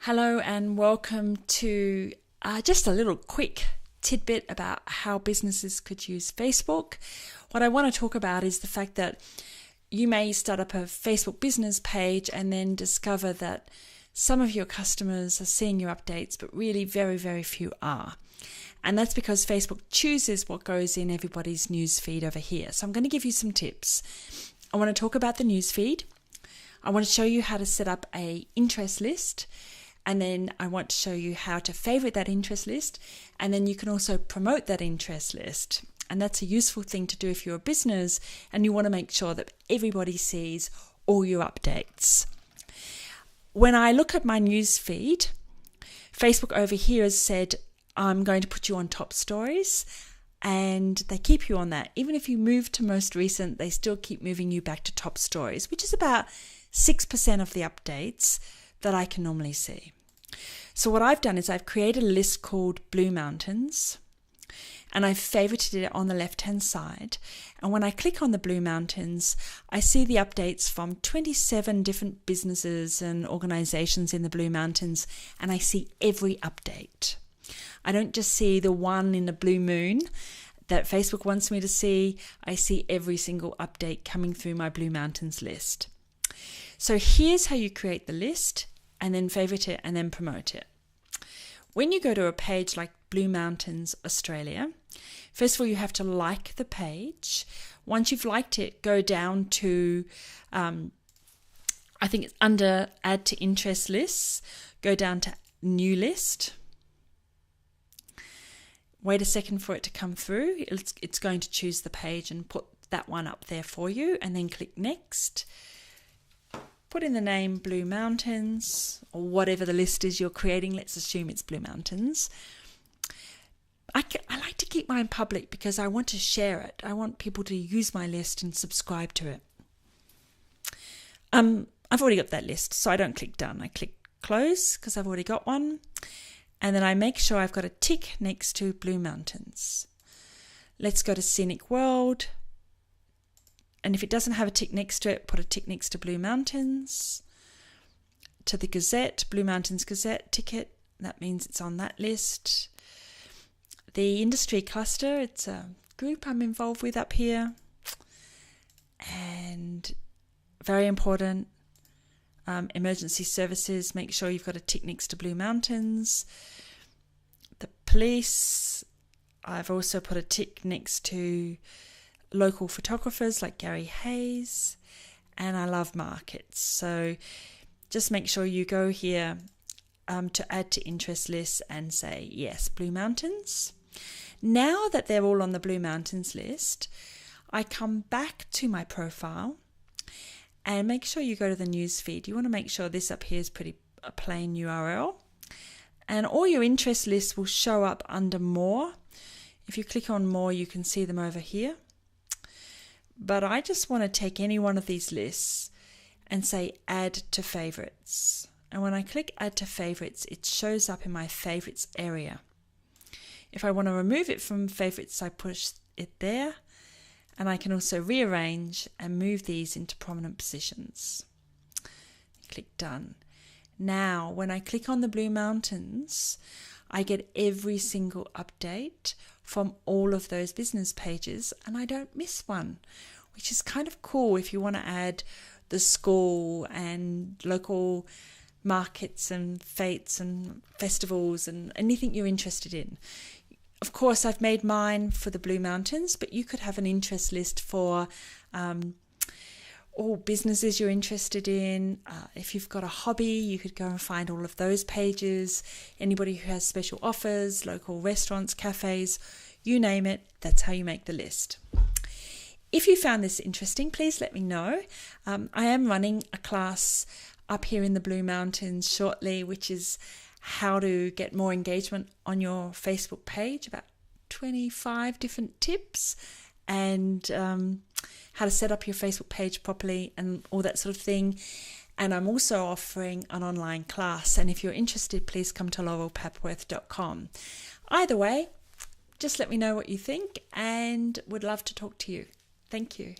Hello and welcome to just a little quick tidbit about how businesses could use Facebook. What I want to talk about is the fact that you may start up a Facebook business page and then discover that some of your customers are seeing your updates, but really very, very few are. And that's because Facebook chooses what goes in everybody's news feed over here. So I'm going to give you some tips. I want to talk about the news feed. I want to show you how to set up an interest list. And then I want to show you how to favorite that interest list. And then you can also promote that interest list. And that's a useful thing to do if you're a business and you want to make sure that everybody sees all your updates. When I look at my news feed, Facebook over here has said, I'm going to put you on top stories. And they keep you on that. Even if you move to most recent, they still keep moving you back to top stories, which is about 6% of the updates that I can normally see. So what I've done is I've created a list called Blue Mountains, and I've favorited it on the left-hand side. And when I click on the Blue Mountains, I see the updates from 27 different businesses and organizations in the Blue Mountains, and I see every update. I don't just see the one in the blue moon that Facebook wants me to see. I see every single update coming through my Blue Mountains list. So here's how you create the list and then favorite it and then promote it. When you go to a page like Blue Mountains Australia, first of all, you have to like the page. Once you've liked it, go down to, I think it's under Add to Interest Lists, go down to New List. Wait a second for it to come through. It's going to choose the page and put that one up there for you, and then click Next. Put in the name Blue Mountains, or whatever the list is you're creating. Let's assume it's Blue Mountains. I like to keep mine public because I want to share it. I want people to use my list and subscribe to it. I've already got that list, so I don't click Done. I click Close because I've already got one. And then I make sure I've got a tick next to Blue Mountains. Let's go to Scenic World. And if it doesn't have a tick next to it, put a tick next to Blue Mountains. To the Gazette, Blue Mountains Gazette ticket. That means it's on that list. The Industry Cluster, it's a group I'm involved with up here. And very important, emergency services, make sure you've got a tick next to Blue Mountains. The police, I've also put a tick next to local photographers like Gary Hayes, and I love markets. So just make sure you go here to add to interest lists and say yes, Blue Mountains. Now that they're all on the Blue Mountains list, I come back to my profile and make sure you go to the news feed. You want to make sure this up here is a plain URL, and all your interest lists will show up under More. If you click on More, you can see them over here. But I just want to take any one of these lists and say Add to Favorites. And when I click Add to Favorites, it shows up in my Favorites area. If I want to remove it from Favorites, I push it there. And I can also rearrange and move these into prominent positions. Click Done. Now, when I click on the Blue Mountains, I get every single update from all of those business pages, and I don't miss one, which is kind of cool if you want to add the school and local markets and fetes and festivals and anything you're interested in. Of course, I've made mine for the Blue Mountains, but you could have an interest list for all businesses you're interested in. If you've got a hobby, you could go and find all of those pages. Anybody who has special offers, local restaurants, cafes, you name it, that's how you make the list. If you found this interesting, please let me know. I am running a class up here in the Blue Mountains shortly, which is how to get more engagement on your Facebook page, about 25 different tips, and how to set up your Facebook page properly and all that sort of thing. And I'm also offering an online class, and if you're interested, please come to laurelpapworth.com. Either way, just let me know what you think and would love to talk to you. Thank you.